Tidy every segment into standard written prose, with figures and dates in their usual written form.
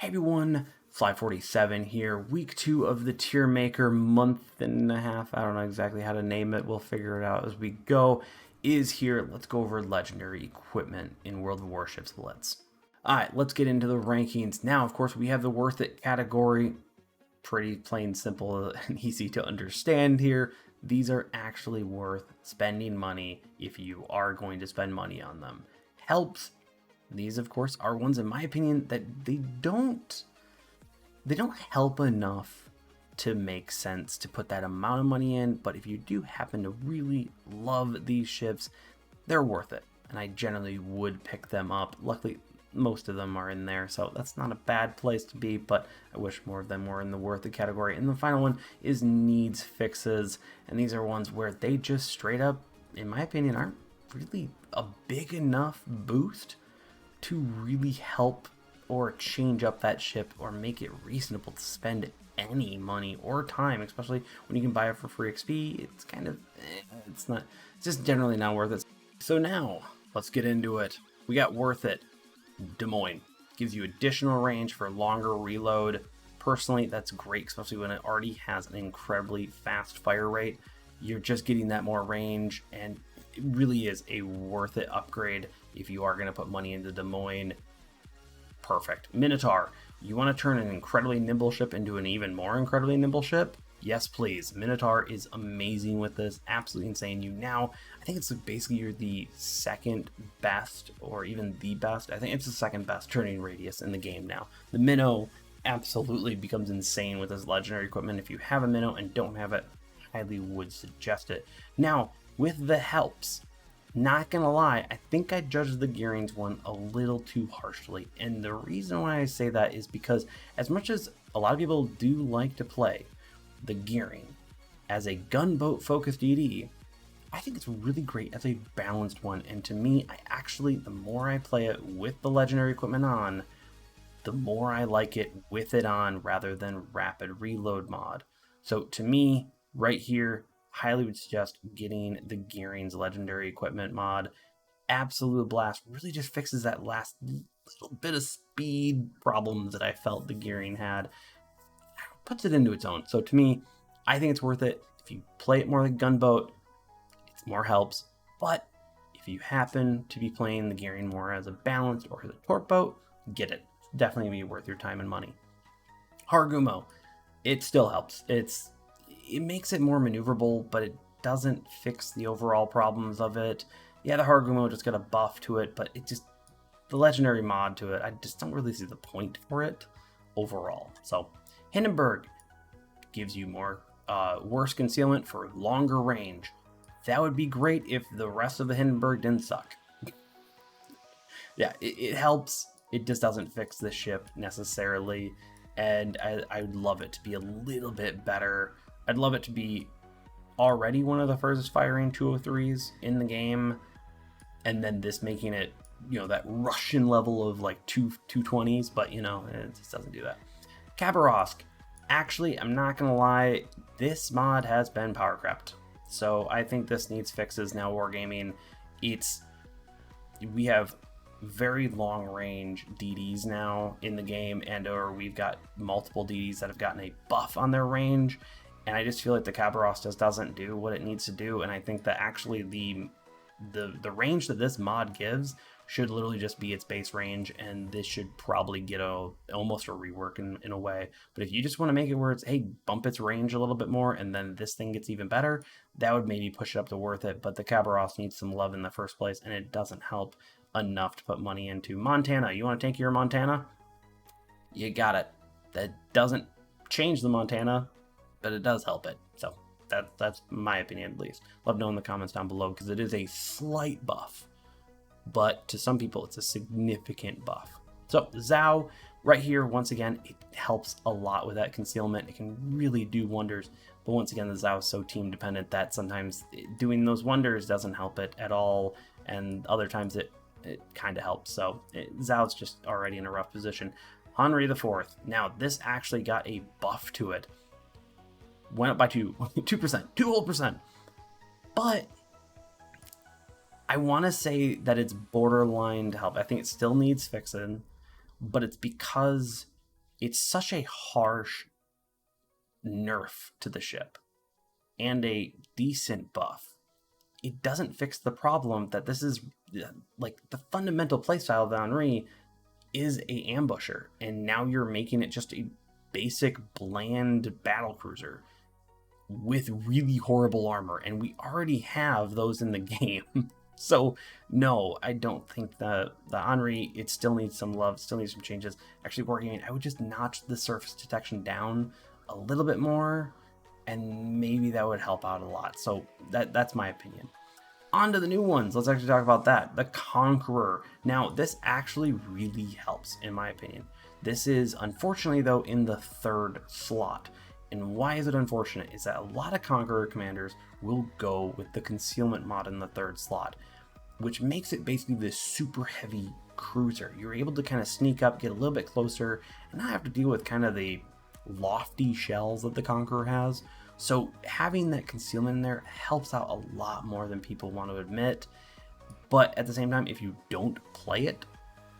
Hey everyone, Fly47 here, week 2 of the Tiermaker month and a half, I don't know exactly how to name it, we'll figure it out as we go, is here. Let's go over legendary equipment in World of Warships Blitz. Alright, let's get into the rankings. Now, of course, we have the worth it category. Pretty plain, simple, and easy to understand here. These are actually worth spending money if you are going to spend money on them. Helps. These, of course, are ones, in my opinion, that they don't help enough to make sense to put that amount of money in, but if you do happen to really love these ships, they're worth it, and I generally would pick them up. Luckily, most of them are in there, so that's not a bad place to be, but I wish more of them were in the worth it category. And the final one is needs fixes, and these are ones where they just straight up, in my opinion, aren't really a big enough boost to really help or change up that ship or make it reasonable to spend any money or time, especially when you can buy it for free XP. It's kind of, it's just generally not worth it. So now, let's get into it. We got worth it. Moines gives you additional range for longer reload. Personally, that's great, especially when it already has an incredibly fast fire rate. You're just getting that more range, and it really is a worth it upgrade if you are going to put money into Moines. Perfect. Minotaur, you want to turn an incredibly nimble ship into an even more incredibly nimble ship? Yes, please. Minotaur is amazing with this. Absolutely insane. You now, I think it's basically you're the second best, or even the best. I think it's the second best turning radius in the game now. The Minnow absolutely becomes insane with this legendary equipment. If you have a Minnow and don't have it, I highly would suggest it. Now, with the helps, not gonna lie, I think I judged the Gearings one a little too harshly. And the reason why I say that is because as much as a lot of people do like to play the Gearing as a gunboat focused ED, I think it's really great as a balanced one. And to me, I actually, the more I play it with the legendary equipment on, the more I like it with it on rather than rapid reload mod. So to me, right here, highly would suggest getting the Gearing's legendary equipment mod. Absolute blast. Really just fixes that last little bit of speed problems that I felt the Gearing had. Puts it into its own. So to me, I think it's worth it. If you play it more like gunboat, it's more helps. But if you happen to be playing the Gearing more as a balanced or as a torp boat, get it. It's definitely be worth your time and money. Harugumo, it still helps. It makes it more maneuverable, but it doesn't fix the overall problems of it. Yeah, the Harugumo just got a buff to it, but it just, the legendary mod to it, I just don't really see the point for it overall. So Hindenburg gives you more worse concealment for longer range. That would be great if the rest of the Hindenburg didn't suck. Yeah, it helps. It just doesn't fix the ship necessarily, and I would love it to be a little bit better. I'd love it to be already one of the furthest firing 203s in the game, and then this making it, you know, that Russian level of like 220s, but you know, it just doesn't do that. Khabarovsk, actually, I'm not gonna lie, this mod has been power crept, so I think this needs fixes now. Wargaming, we have very long range DDs now in the game, and or we've got multiple DDs that have gotten a buff on their range. And I just feel like the Khabarovsk just doesn't do what it needs to do. And I think that actually the range that this mod gives should literally just be its base range. And this should probably get almost a rework in a way. But if you just want to make it where it's, hey, bump its range a little bit more, and then this thing gets even better, that would maybe push it up to worth it. But the Khabarovsk needs some love in the first place, and it doesn't help enough to put money into. Montana, you want to take your Montana? You got it. That doesn't change the Montana, but it does help it. So that's my opinion, at least. Love knowing in the comments down below, because it is a slight buff, but to some people it's a significant buff. So Zhao right here, once again, it helps a lot with that concealment. It can really do wonders, but once again, the Zhao is so team dependent that sometimes doing those wonders doesn't help it at all, and other times it kind of helps. So Zhao's just already in a rough position. Henry IV, now this actually got a buff to it. Went up by 2%, 2 whole percent. But I want to say that it's borderline to help. I think it still needs fixing, but it's because it's such a harsh nerf to the ship and a decent buff. It doesn't fix the problem that this is like the fundamental playstyle of the Henri is a ambusher, and now you're making it just a basic bland battlecruiser with really horrible armor, and we already have those in the game. So no, I don't think the Henri, it still needs some love, still needs some changes. Actually, working, I would just notch the surface detection down a little bit more, and maybe that would help out a lot. So that's my opinion. On to the new ones. Let's actually talk about that. The Conqueror. Now, this actually really helps, in my opinion. This is, unfortunately, though, in the 3rd slot. And why is it unfortunate? Is that a lot of Conqueror commanders will go with the concealment mod in the 3rd slot, which makes it basically this super heavy cruiser. You're able to kind of sneak up, get a little bit closer, and not have to deal with kind of the lofty shells that the Conqueror has. So having that concealment in there helps out a lot more than people want to admit. But at the same time, if you don't play it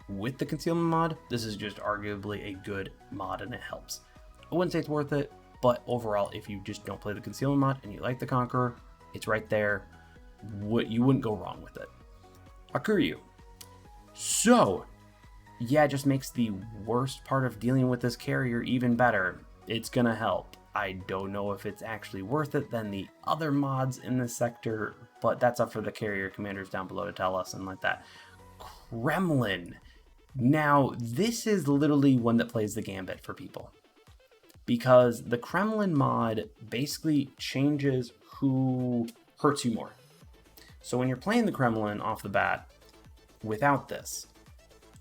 with the concealment mod, this is just arguably a good mod and it helps. I wouldn't say it's worth it, but overall, if you just don't play the concealment mod and you like the Conqueror, it's right there. You wouldn't go wrong with it. Hakuryu. So, yeah, it just makes the worst part of dealing with this carrier even better. It's gonna help. I don't know if it's actually worth it than the other mods in this sector, but that's up for the carrier commanders down below to tell us and like that. Kremlin. Now, this is literally one that plays the gambit for people, because the Kremlin mod basically changes who hurts you more. So when you're playing the Kremlin off the bat, without this,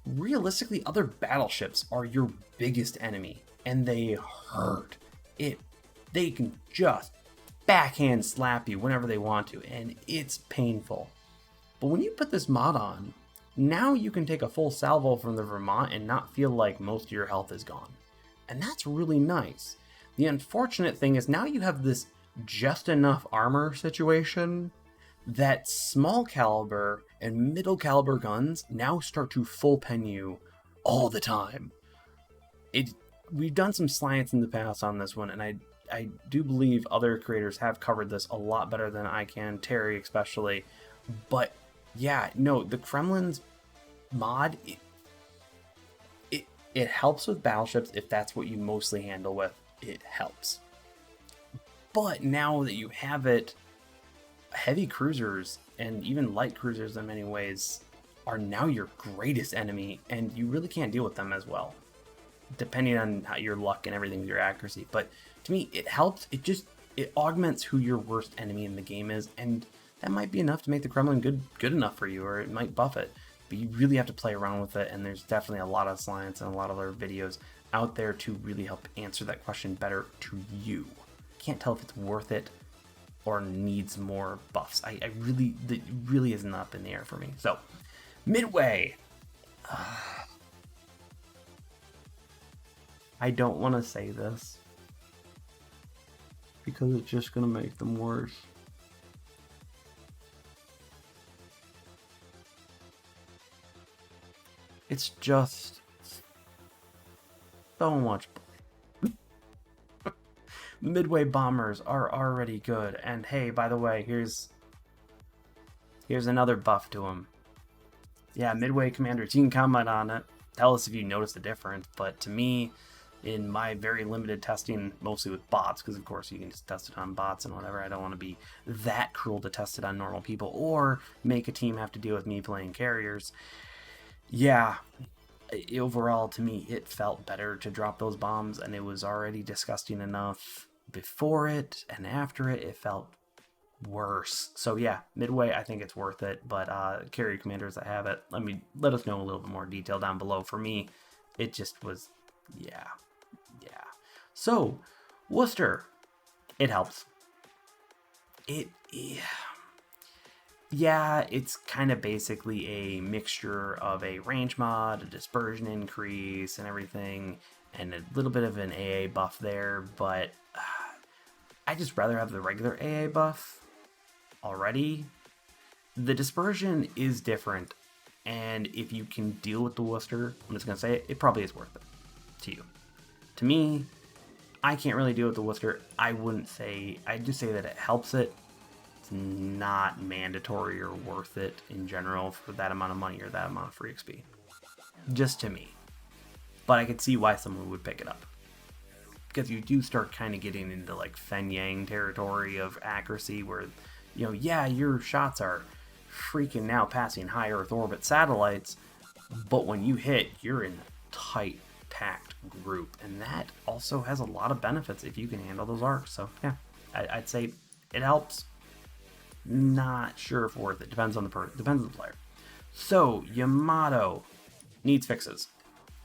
realistically, other battleships are your biggest enemy, and they hurt. They can just backhand slap you whenever they want to, and it's painful. But when you put this mod on, now you can take a full salvo from the Vermont and not feel like most of your health is gone. And that's really nice. The unfortunate thing is now you have this just enough armor situation that small caliber and middle caliber guns now start to full pen you all the time. We've done some science in the past on this one, and I do believe other creators have covered this a lot better than I can, Terry especially. But yeah, no, the Kremlin's mod, it helps with battleships if that's what you mostly handle with. It helps. But now that you have it, heavy cruisers and even light cruisers in many ways are now your greatest enemy, and you really can't deal with them as well, depending on how your luck and everything with your accuracy. But to me, it helps. It augments who your worst enemy in the game is, and that might be enough to make the Kremlin good enough for you, or it might buff it. But you really have to play around with it, and there's definitely a lot of science and a lot of other videos out there to really help answer that question better to you. Can't tell if it's worth it or needs more buffs. It really isn't up in the air for me. So, Midway. I don't want to say this because it's just going to make them worse. It's just so much. Midway bombers are already good, and hey, by the way, here's another buff to them. Yeah, Midway commanders, you can comment on it. Tell us if you notice the difference, but to me, in my very limited testing, mostly with bots, because of course you can just test it on bots and whatever, I don't want to be that cruel to test it on normal people, or make a team have to deal with me playing carriers. Yeah, overall, to me, it felt better to drop those bombs, and it was already disgusting enough before it, and after it felt worse. So yeah, Midway, I think it's worth it, but carrier commanders that have it, let us know a little bit more detail down below. For me, it just was, yeah. So, Worcester, it helps. Yeah, it's kind of basically a mixture of a range mod, a dispersion increase, and everything, and a little bit of an AA buff there, but I just rather have the regular AA buff already. The dispersion is different, and if you can deal with the Worcester, I'm just going to say it probably is worth it to you. to me, I can't really deal with the Worcester. I'd just say that it helps it. It's not mandatory or worth it in general for that amount of money or that amount of free XP. Just to me. But I could see why someone would pick it up. Because you do start kind of getting into like Fen Yang territory of accuracy where, you know, yeah, your shots are freaking now passing high Earth orbit satellites, but when you hit, you're in a tight, packed group. And that also has a lot of benefits if you can handle those arcs. So yeah, I'd say it helps. Not sure if worth it. Depends on the player. So Yamato needs fixes.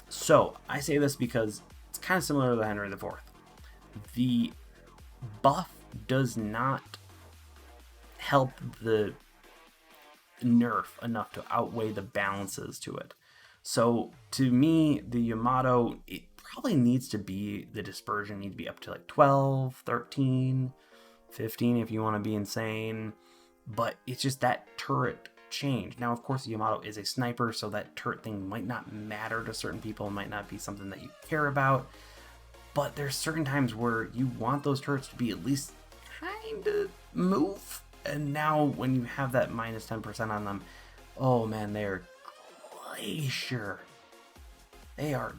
So I say this because it's kind of similar to the Henry IV. The buff does not help the nerf enough to outweigh the balances to it. So to me, the Yamato, it probably needs to be, the dispersion needs to be up to like 12, 13, 15 if you want to be insane. But it's just that turret change. Now, of course, the Yamato is a sniper, so that turret thing might not matter to certain people. It might not be something that you care about. But there's certain times where you want those turrets to be at least kind of move. And now when you have that minus 10% on them, oh man, they're glacier. They are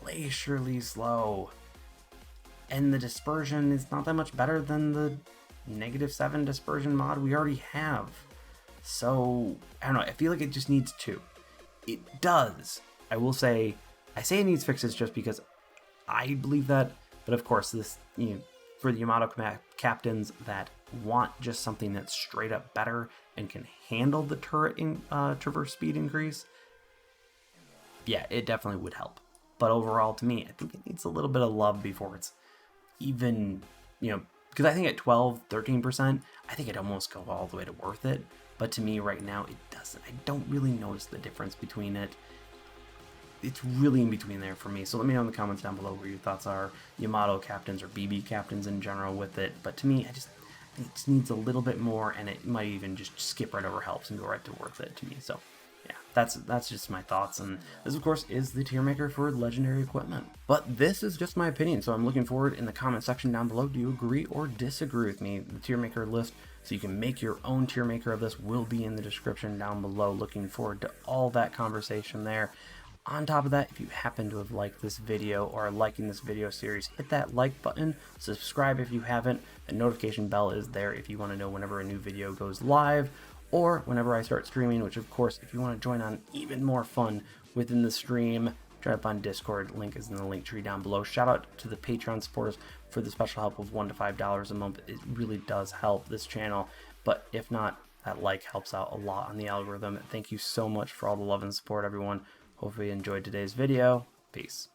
glacially slow. And the dispersion is not that much better than the -7 dispersion mod we already have. So, I don't know, I feel like it just needs 2. It does. I will say, I say it needs fixes just because I believe that, but of course, this, you know, for the Yamato captains that want just something that's straight up better and can handle the turret traverse speed increase, yeah, it definitely would help. But overall, to me, I think it needs a little bit of love before it's even, you know, because I think at 12, 13%, I think it'd almost go all the way to worth it. But to me right now, it doesn't. I don't really notice the difference between it. It's really in between there for me. So let me know in the comments down below where your thoughts are. Yamato captains or BB captains in general with it. But to me, I think it just needs a little bit more, and it might even just skip right over helps and go right to worth it to me. So yeah, that's just my thoughts, and this of course is the tier maker for legendary equipment. But this is just my opinion, so I'm looking forward in the comment section down below. Do you agree or disagree with me? The tier maker list, so you can make your own tier maker of this, will be in the description down below. Looking forward to all that conversation there. On top of that, if you happen to have liked this video or are liking this video series, hit that like button, subscribe if you haven't, the notification bell is there if you want to know whenever a new video goes live, or whenever I start streaming, which of course, if you want to join on even more fun within the stream, join up on Discord, link is in the link tree down below. Shout out to the Patreon supporters for the special help of $1 to $5 a month. It really does help this channel, but if not, that like helps out a lot on the algorithm. Thank you so much for all the love and support, everyone. Hopefully you enjoyed today's video. Peace.